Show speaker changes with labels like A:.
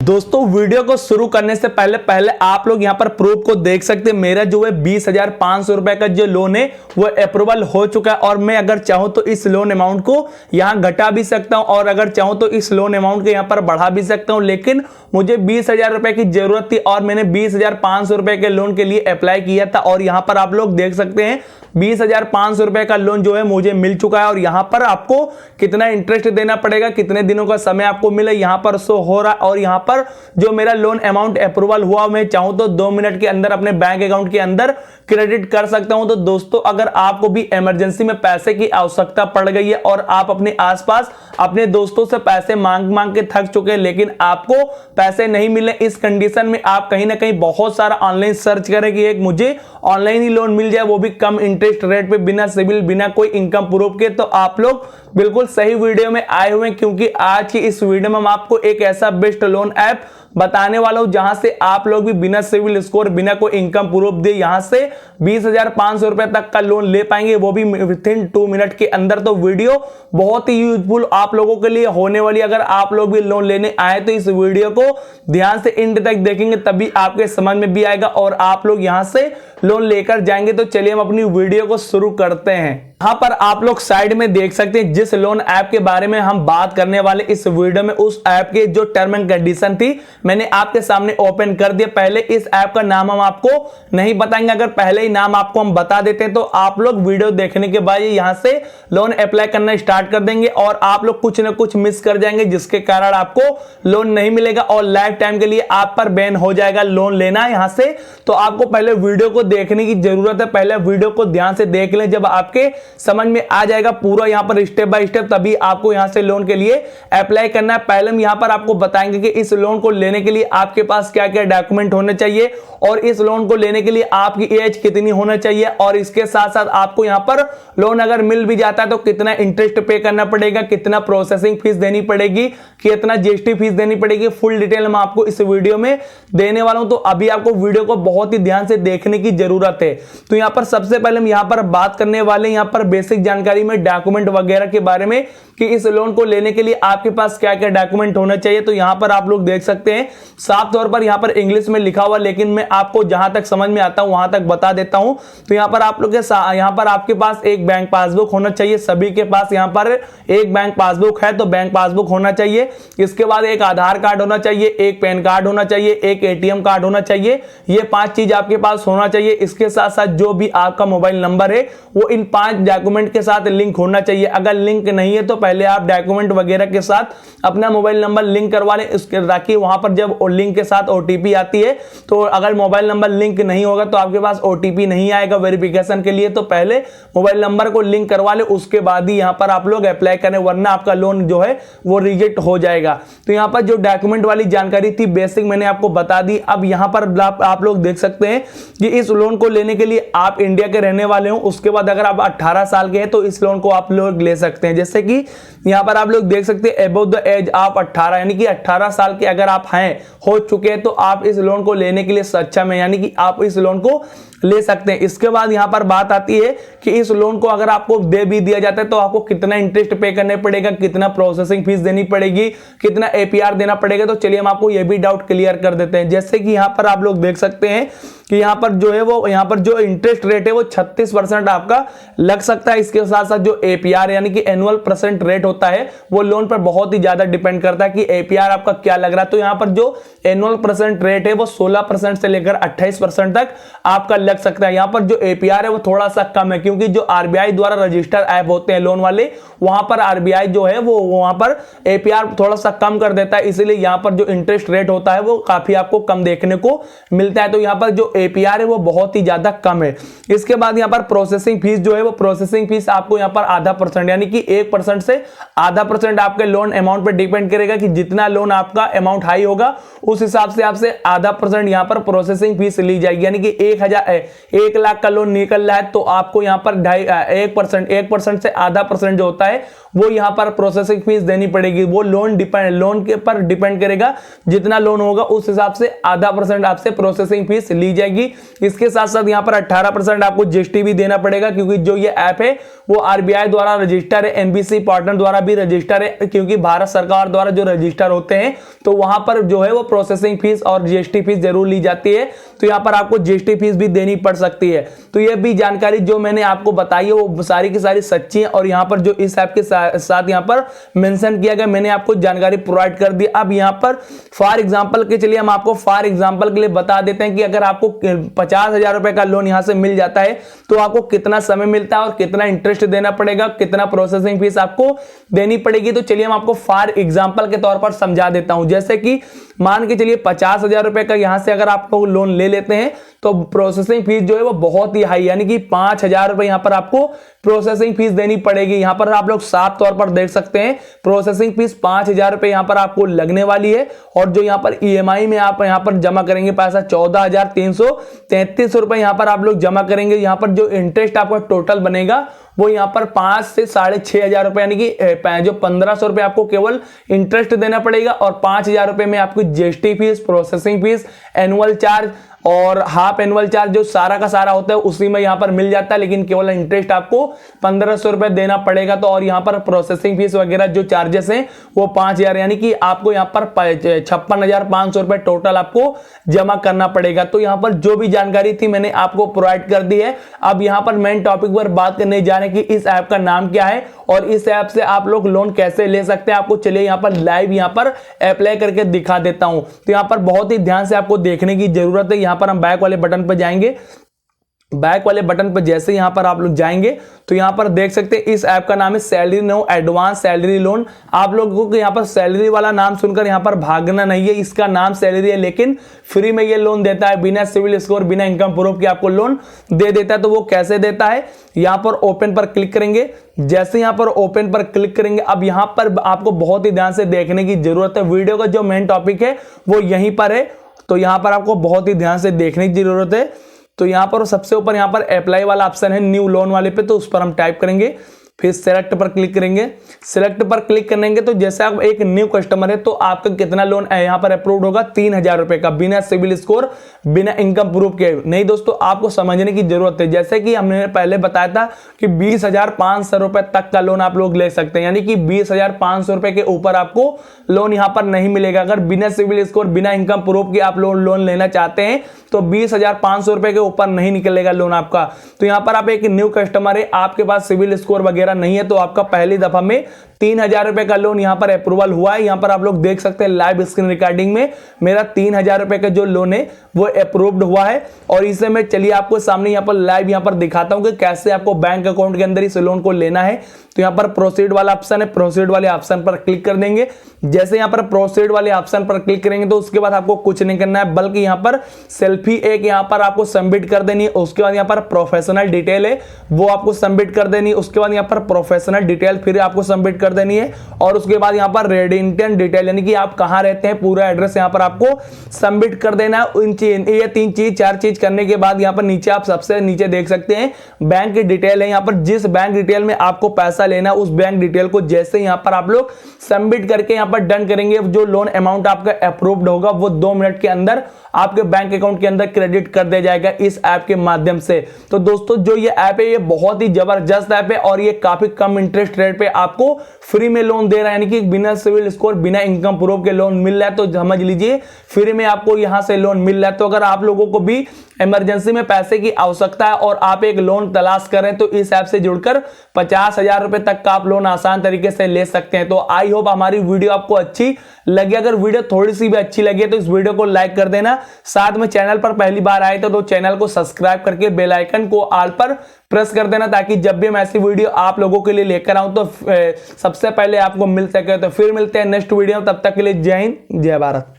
A: दोस्तों वीडियो को शुरू करने से पहले आप लोग यहां पर प्रूफ को देख सकते हैं। मेरा जो है 20,500 रुपए का जो लोन है वो अप्रूवल हो चुका है और मैं अगर चाहूं तो इस लोन अमाउंट को यहां घटा भी सकता हूं और अगर चाहूं तो इस लोन अमाउंट को यहां पर बढ़ा भी सकता हूं। लेकिन मुझे 20,000 रुपए की जरूरत थी और मैंने 20,500 रुपए के लोन के लिए अप्लाई किया था और यहां पर आप लोग देख सकते हैं 20,500 रुपए का लोन जो है मुझे मिल चुका है। और यहां पर आपको कितना इंटरेस्ट देना पड़ेगा, कितने दिनों का समय आपको मिले, यहां पर शो हो रहा है। और यहां पर जो मेरा लोन अमाउंट अप्रूवल हुआ, मैं चाहूं तो 2 मिनट के अंदर अपने बैंक अकाउंट के अंदर क्रेडिट कर सकता हूं। तो दोस्तों अगर आपको भी इमरजेंसी में पैसे की आवश्यकता पड़ गई है और आप अपने आसपास अपने दोस्तों से पैसे मांग मांग के थक चुके हैं लेकिन आपको पैसे नहीं मिले, इस कंडीशन में आप कहीं ना कहीं बहुत सारा ऑनलाइन सर्च करें कि एक मुझे ऑनलाइन ही लोन मिल जाए, वो भी कम इंटरेस्ट रेट पे, बिना सिविल, बिना कोई इनकम प्रूफ के, तो आप लोग बिल्कुल सही वीडियो में आए हुए हैं। क्योंकि आज की इस वीडियो में हम आपको एक ऐसा बेस्ट लोन ऐप बताने वाला हूं जहां से आप लोग भी बिना सिविल स्कोर, बिना कोई इनकम प्रूफ दे यहां से 20,500 रुपए तक का लोन ले पाएंगे, वो भी विथिन 2 मिनट के अंदर। तो वीडियो बहुत ही यूजफुल आप लोगों के लिए होने वाली। अगर आप लोग भी लोन लेने आए तो इस वीडियो को ध्यान से एंड तक देखेंगे तभी आपके समझ में भी आएगा और आप लोग यहां से लोन लेकर जाएंगे। तो चलिए हम अपनी वीडियो को शुरू करते हैं। यहां पर आप लोग साइड में देख सकते हैं जिस लोन ऐप के बारे में हम बात करने वाले इस वीडियो में, उस ऐप के जो टर्म एंड कंडीशन थी मैंने आपके सामने ओपन कर दिया। पहले इस ऐप का नाम हम आपको नहीं बताएंगे, अगर पहले ही नाम आपको हम बता देते हैं तो आप लोग वीडियो देखने के बाद यहां से लोन अप्लाई करना स्टार्ट कर देंगे और आप लोग कुछ ना कुछ मिस कर जाएंगे जिसके कारण आपको लोन नहीं मिलेगा और लाइफ टाइम के लिए आप पर बैन हो जाएगा लोन लेना यहां से। तो आपको पहले वीडियो को देखने की जरूरत है, पहले वीडियो को ध्यान से देख लें, जब आपके समझ में आ जाएगा पूरा यहां पर स्टेप बाय स्टेप तभी आपको यहां से लोन के लिए अप्लाई करना है। पहले हम यहां पर आपको बताएंगे कि इस लोन को लेने के लिए आपके पास क्या क्या डॉक्यूमेंट होने चाहिए और इस लोन को लेने के लिए आपकी एज कितनी होना चाहिए और इसके साथ साथ आपको यहां पर लोन अगर मिल भी जाता है तो कितना इंटरेस्ट पे करना पड़ेगा, कितना प्रोसेसिंग फीस देनी पड़ेगी, कितना जीएसटी फीस देनी पड़ेगी, फुल डिटेल मैं आपको इस वीडियो में देने वाला हूं। तो अभी आपको वीडियो को बहुत ही ध्यान से देखने की जरूरत है। तो यहां पर सबसे पहले हम यहां पर बात करने वाले यहां पर बेसिक जानकारी में डॉक्यूमेंट वगैरह के बारे में कि इस लोन को लेने के लिए आपके पास क्या क्या डॉक्यूमेंट होना चाहिए। तो यहां पर आप लोग देख सकते हैं साफ तौर पर यहां पर इंग्लिश में लिखा हुआ, लेकिन मैं आपको जहां तक समझ में आता हूं वहां तक बता देता हूं। तो यहां पर आप लोग यहां पर आपके पास एक बैंक पासबुक होना चाहिए, सभी के पास यहां पर एक बैंक पासबुक है तो बैंक पासबुक होना चाहिए। इसके बाद एक आधार कार्ड होना चाहिए, एक पैन कार्ड होना चाहिए, एक एटीएम कार्ड होना चाहिए। ये 5 चीज आपके पास होना चाहिए। इसके साथ साथ जो भी आपका मोबाइल नंबर है वो इन 5 डॉक्यूमेंट के साथ लिंक होना चाहिए। अगर लिंक नहीं है तो पहले आप डॉक्यूमेंट वगैरह के साथ अपना मोबाइल नंबर लिंक करवा लें, ताकि वहां पर जब लिंक के साथ ओटीपी आती है तो अगर मोबाइल नंबर लिंक नहीं होगा तो आपके पास ओटीपी नहीं आएगा वेरिफिकेशन के लिए। तो पहले मोबाइल नंबर को लिंक करवा ले, उसके बाद ही यहां पर आप लोग अप्लाई करें, वरना आपका लोन जो है वो रिजेक्ट हो जाएगा। तो यहां पर जो डॉक्यूमेंट वाली जानकारी थी बेसिक मैंने आपको बता दी। अब यहां पर आप लोग देख सकते हैं कि इस लोन को लेने के लिए आप इंडिया के रहने वाले हो, उसके बाद अगर आप 18 साल के हैं तो इस लोन को आप लोग ले सकते हैं। जैसे कि यहां पर आप लोग देख सकते हैं अबव द एज ऑफ 18, यानी कि 18 साल के अगर आप हैं, हो चुके हैं, तो आप इस लोन को लेने के लिए सक्षम है, यानी कि आप इस लोन को ले सकते हैं। इसके बाद यहां पर बात आती है कि इस लोन को अगर आपको दे भी दिया जाता है तो आपको कितना इंटरेस्ट पे करने पड़ेगा, कितना प्रोसेसिंग फीस देनी पड़ेगी, कितना एपीआर देना पड़ेगा। तो चलिए हम आपको यह भी डाउट क्लियर कर देते हैं। जैसे कि यहां पर आप लोग देख सकते हैं कि यहां पर जो है वो यहां पर जो इंटरेस्ट रेट है वो 36% आपका लग सकता है। इसके साथ साथ जो एपीआर यानी कि एनुअल परसेंट रेट होता है वो लोन पर बहुत ही ज्यादा डिपेंड करता है कि एपीआर आपका क्या लग रहा है। तो यहां पर जो एनुअल परसेंट रेट है वो 16% से लेकर 28% तक आपका लग सकता है। यहां पर जो एपीआर है वो थोड़ा सा कम है क्योंकि जो आरबीआई द्वारा रजिस्टर्ड ऐप होते हैं लोन वाले, वहां पर आरबीआई जो है वो वहां पर एपीआर थोड़ा सा कम कर देता है, इसलिए यहां पर जो इंटरेस्ट रेट होता है वो काफी आपको कम देखने को मिलता है। तो यहां पर जो एपीआर है वो बहुत ही ज्यादा कम है। इसके बाद यहां पर प्रोसेसिंग फीस जो है वो प्रोसेसिंग फीस आपको यहां पर आधा % यानी कि 1% से आधा % आपके लोन अमाउंट पर डिपेंड करेगा कि जितना लोन आपका अमाउंट हाई होगा उस हिसाब से आपसे आधा % यहां पर प्रोसेसिंग फीस ली जाएगी। यानी कि 1 लाख का लोन निकल रहा है तो आपको यहां पर 1% से आधा % जो होता है वो यहां पर प्रोसेसिंग फीस देनी पड़ेगी। वो लोन के पर डिपेंड करेगा, जितना लोन होगा उस हिसाब से आधा % आपसे प्रोसेसिंग फीस ली जाएगी। इसके साथ साथ यहां पर 18% आपको जीएसटी भी देना पड़ेगा क्योंकि जो ये ऐप है वो आरबीआई द्वारा रजिस्टर है, एनबीसी पार्टनर द्वारा भी रजिस्टर है, क्योंकि भारत सरकार द्वारा जो रजिस्टर होते हैं तो वहां पर जो है वो प्रोसेसिंग फीस और जीएसटी फीस जरूर ली जाती है, तो यहाँ पर आपको जीएसटी फीस भी देनी पड़ सकती है। तो ये भी जानकारी जो मैंने आपको बताई है वो सारी की सारी सच्ची है, और यहाँ पर जो इस ऐप के साथ यहाँ पर मेंशन किया गया मैंने आपको जानकारी प्रोवाइड कर दी। अब यहाँ पर फॉर एग्जांपल के चलिए हम आपको फॉर एग्जांपल के लिए बता देते हैं कि अगर आपको 50,000 रुपए का लोन यहाँ से मिल जाता है तो आपको कितना समय मिलता है और कितना इंटरेस्ट देना पड़ेगा, कितना प्रोसेसिंग फीस आपको देनी पड़ेगी। तो चलिए हम आपको फॉर एग्जांपल के तौर पर समझा देता हूं। जैसे कि मान के चलिए 50,000 रुपए का यहां से अगर आप लोग लोन ले लेते हैं तो प्रोसेसिंग फीस जो है वो बहुत ही हाई, यानी कि 5,000 रुपए यहां पर आपको प्रोसेसिंग फीस देनी पड़ेगी। यहां पर आप लोग साफ तौर पर देख सकते हैं प्रोसेसिंग फीस 5,000 रुपए यहां पर आपको लगने वाली है, और जो यहां पर ईएमआई में आप यहां पर जमा करेंगे पैसा 14,333 रुपए यहां पर आप लोग जमा करेंगे। यहां पर जो इंटरेस्ट आपका टोटल बनेगा वो यहां पर 5 से 6,500 रुपए, यानी कि जो 1,500 रुपए आपको केवल इंटरेस्ट देना पड़ेगा, और 5,000 रुपए में आपको GST fees, processing fees, annual charge और हाफ एनुअल चार्ज जो सारा का सारा होता है उसी में यहां पर मिल जाता है, लेकिन केवल इंटरेस्ट आपको 1,500 रुपए देना पड़ेगा। तो और यहां पर प्रोसेसिंग फीस वगैरह जो चार्जेस हैं वो 5,000, यानी कि आपको यहां पर 56,500 रुपए टोटल आपको जमा करना पड़ेगा। तो यहां पर जो भी जानकारी थी मैंने आपको प्रोवाइड कर दी है। अब यहां पर मेन टॉपिक पर बात करने जा रहे हैं कि इस ऐप का नाम क्या है और इस ऐप से आप लोग लोन कैसे ले सकते हैं। आपको चलिए यहां पर लाइव यहां पर अप्लाई करके दिखा देता हूं। तो यहां पर बहुत ही ध्यान से आपको देखने की जरूरत है। यहां पर हम बैक वाले बटन पर जाएंगे। बैक वाले बटन पर जैसे यहां पर आप लोग जाएंगे तो यहां पर देख सकते हैं इस ऐप का नाम है salary no advance salary loan. आप लोगों को यहां पर सैलरी वाला नाम सुनकर यहां पर भागना नहीं है, इसका नाम सैलरी है लेकिन फ्री में ये लोन देता है, बिना सिविल स्कोर, बिना इनकम प्रूफ के आपको लोन दे देता है। तो वो कैसे देता है, यहां पर ओपन पर क्लिक करेंगे। जैसे यहां पर ओपन पर क्लिक करेंगे, अब यहां पर आपको बहुत ही ध्यान से देखने की जरूरत है। वीडियो का जो मेन टॉपिक है वो यहीं पर है, तो यहां पर आपको बहुत ही ध्यान से देखने की जरूरत है। तो यहां पर सबसे ऊपर यहां पर अप्लाई वाला ऑप्शन है न्यू लोन वाले पे, तो उस पर हम टाइप करेंगे, फिर सेलेक्ट पर क्लिक करेंगे। सेलेक्ट पर क्लिक करेंगे तो जैसे आप एक न्यू कस्टमर है तो आपका कितना लोन यहां पर अप्रूव्ड होगा 3,000 रुपए का, बिना सिविल स्कोर, बिना इनकम प्रूफ के। नहीं दोस्तों, आपको समझने की जरूरत है। जैसे कि हमने पहले बताया था कि 20,500 रुपए तक का लोन आप लोग ले सकते हैं, यानी कि 20,500 रुपए के ऊपर आपको लोन यहां पर नहीं मिलेगा। अगर बिना सिविल स्कोर, बिना इनकम प्रूफ के आप लोन लेना चाहते हैं तो 20,500 रुपए के ऊपर नहीं निकलेगा लोन आपका। तो यहां पर आप एक न्यू कस्टमर है, आपके पास सिविल स्कोर वगैरह नहीं है, तो आपका पहली दफा में 3,000 रुपए का लोन यहां पर अप्रूवल हुआ है। यहां पर आप लोग देख सकते हैं लाइव स्क्रीन रिकॉर्डिंग में मेरा 3,000 रुपए का जो लोन है वो अप्रूव्ड हुआ है। और इसे मैं चलिए आपको सामने यहां पर लाइव यहां पर दिखाता हूं कि कैसे आपको बैंक अकाउंट के अंदर इस लोन को लेना है। तो यहां पर प्रोसीड वाला ऑप्शन है, प्रोसीड वाले ऑप्शन पर क्लिक कर देंगे। जैसे यहां पर प्रोसीड वाले ऑप्शन पर क्लिक करेंगे तो उसके बाद आपको कुछ नहीं करना है, बल्कि यहां पर सेल्फी एक यहां पर आपको सबमिट कर देनी है। उसके बाद यहां पर प्रोफेशनल डिटेल है वो आपको सबमिट कर देनी है। उसके बाद यहां पर प्रोफेशनल डिटेल फिर आपको सबमिट कर देनी है, और उसके बाद यहां पर रेजिडेंट डिटेल यानी कि आप कहां रहते हैं पूरा एड्रेस यहां पर आपको सबमिट कर देना है। ये 3 चीज 4 चीज करने के बाद यहां पर नीचे आप सबसे नीचे देख सकते हैं बैंक की डिटेल है। यहां पर जिस बैंक डिटेल में आपको पैसा लेना उस बैंक डिटेल को जैसे यहां पर आप लोग सबमिट करके यहां पर डन करेंगे, जो लोन अमाउंट आपका अप्रूव्ड होगा वो 2 मिनट के अंदर आपके बैंक अकाउंट के अंदर क्रेडिट कर दिया जाएगा इस ऐप के माध्यम से। तो दोस्तों जो ये ऐप है ये बहुत ही जबरदस्त ऐप है और ये काफी कम इंटरेस्ट रेट पे आपको फ्री में लोन दे रहा है, यानी कि बिना सिविल स्कोर, बिना इनकम प्रूफ के लोन मिल रहा है। तो समझ लीजिए फ्री में आपको यहां से लोन मिल रहा है। तो अगर आप लोगों को भी इमरजेंसी में पैसे की आवश्यकता है और आप एक लोन तलाश करें तो इस ऐप से जुड़कर 50,000 रुपए तक का आप लोन आसान तरीके से ले सकते हैं। तो आई होप हमारी वीडियो आपको अच्छी लगी। अगर वीडियो थोड़ी सी भी अच्छी लगी तो इस वीडियो को लाइक कर देना। साथ में चैनल पर पहली बार आए तो चैनल को सब्सक्राइब करके बेल आइकन को ऑल पर प्रेस कर देना, ताकि जब भी मैं ऐसी वीडियो आप लोगों के लिए लेकर आऊं तो सबसे पहले आपको मिल सके। तो फिर मिलते हैं नेक्स्ट वीडियो में, तब तक के लिए जय हिंद, जय भारत।